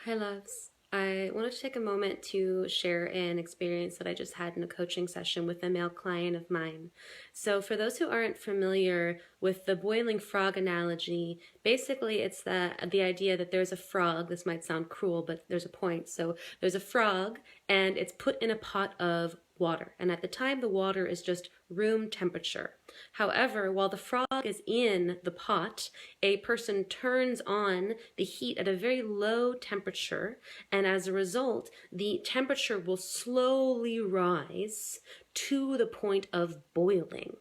Hi, loves. I wanted to take a moment to share an experience that I just had in a coaching session with a male client of mine. So, for those who aren't familiar with the boiling frog analogy, basically it's the idea that there's a frog. This might sound cruel, but there's a point. So, there's a frog, and it's put in a pot of water. And at the time, the water is just room temperature. However, while the frog is in the pot, a person turns on the heat at a very low temperature, and as a result, the temperature will slowly rise to the point of boiling.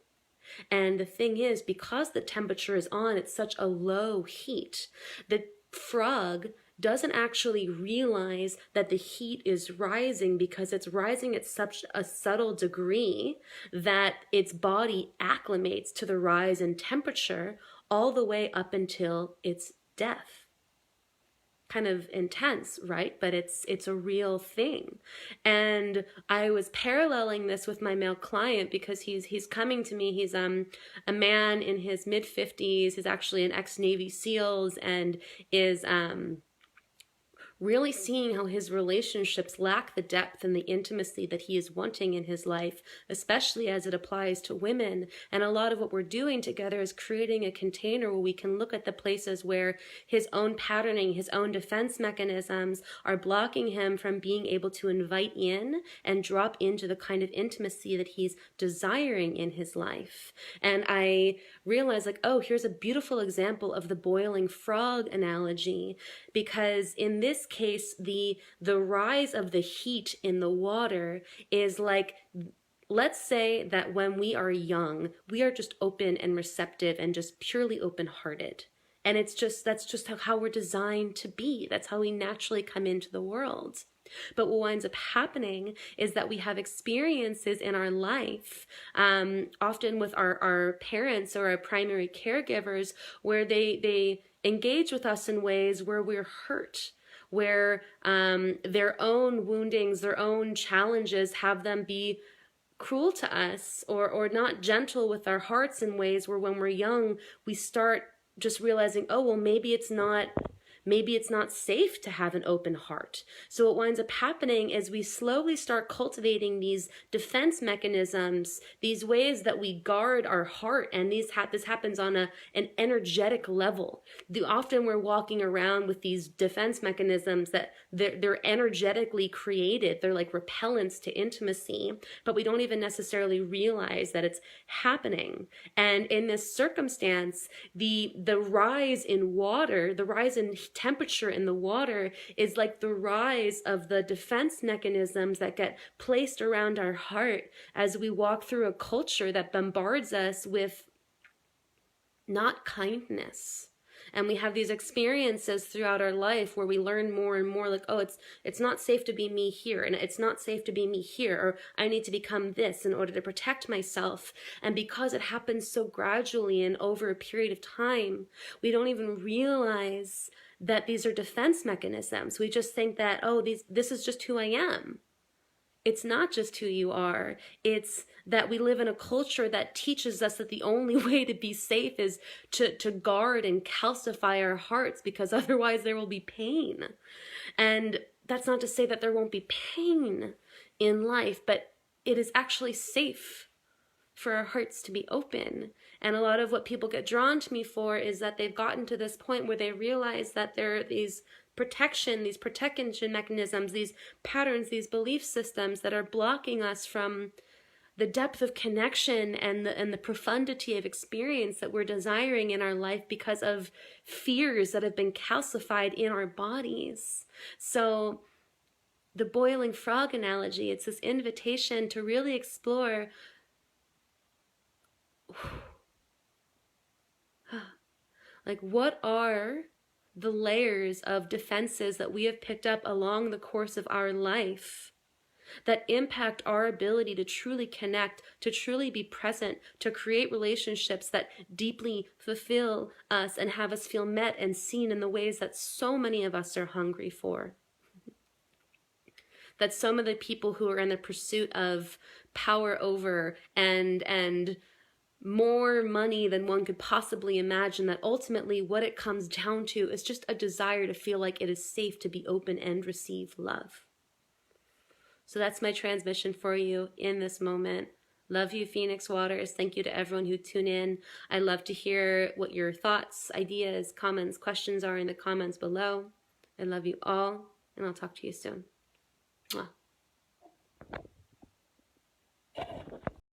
And the thing is, because the temperature is on at such a low heat, the frog doesn't actually realize that the heat is rising because it's rising at such a subtle degree that its body acclimates to the rise in temperature all the way up until its death. Kind of intense, right? But it's a real thing. And I was paralleling this with my male client because he's coming to me. He's a man in his mid-50s. He's actually an ex-Navy SEALs and is really seeing how his relationships lack the depth and the intimacy that he is wanting in his life, especially as it applies to women. And a lot of what we're doing together is creating a container where we can look at the places where his own patterning, his own defense mechanisms are blocking him from being able to invite in and drop into the kind of intimacy that he's desiring in his life. And I realized, like, oh, here's a beautiful example of the boiling frog analogy, because in this case, the rise of the heat in the water is like, let's say that when we are young, we are just open and receptive and just purely open-hearted. And that's just how we're designed to be. That's how we naturally come into the world. But what winds up happening is that we have experiences in our life, often with our parents or our primary caregivers, where they engage with us in ways where we're hurt, where their own woundings, their own challenges have them be cruel to us or not gentle with our hearts in ways where when we're young, we start just realizing, oh, well, maybe it's not safe to have an open heart. So what winds up happening is we slowly start cultivating these defense mechanisms, these ways that we guard our heart, and this happens on an energetic level. Often we're walking around with these defense mechanisms that they're energetically created. They're like repellents to intimacy, but we don't even necessarily realize that it's happening. And in this circumstance, the rise in water, the rise in temperature in the water is like the rise of the defense mechanisms that get placed around our heart as we walk through a culture that bombards us with not kindness. And we have these experiences throughout our life where we learn more and more, like, oh, it's not safe to be me here, and it's not safe to be me here, or I need to become this in order to protect myself. And because it happens so gradually and over a period of time, we don't even realize that these are defense mechanisms. We just think that, oh, this is just who I am. It's not just who you are. It's that we live in a culture that teaches us that the only way to be safe is to guard and calcify our hearts, because otherwise there will be pain. And that's not to say that there won't be pain in life, but it is actually safe for our hearts to be open. And a lot of what people get drawn to me for is that they've gotten to this point where they realize that there are these protection mechanisms, these patterns, these belief systems that are blocking us from the depth of connection and the profundity of experience that we're desiring in our life because of fears that have been calcified in our bodies. So the boiling frog analogy, it's this invitation to really explore like, what are the layers of defenses that we have picked up along the course of our life that impact our ability to truly connect, to truly be present, to create relationships that deeply fulfill us and have us feel met and seen in the ways that so many of us are hungry for. That some of the people who are in the pursuit of power over and more money than one could possibly imagine, that ultimately what it comes down to is just a desire to feel like it is safe to be open and receive love. So that's my transmission for you in this moment. Love you, Phoenix Waters. Thank you to everyone who tuned in. I love to hear what your thoughts, ideas, comments, questions are in the comments below. I love you all, and I'll talk to you soon. Mwah.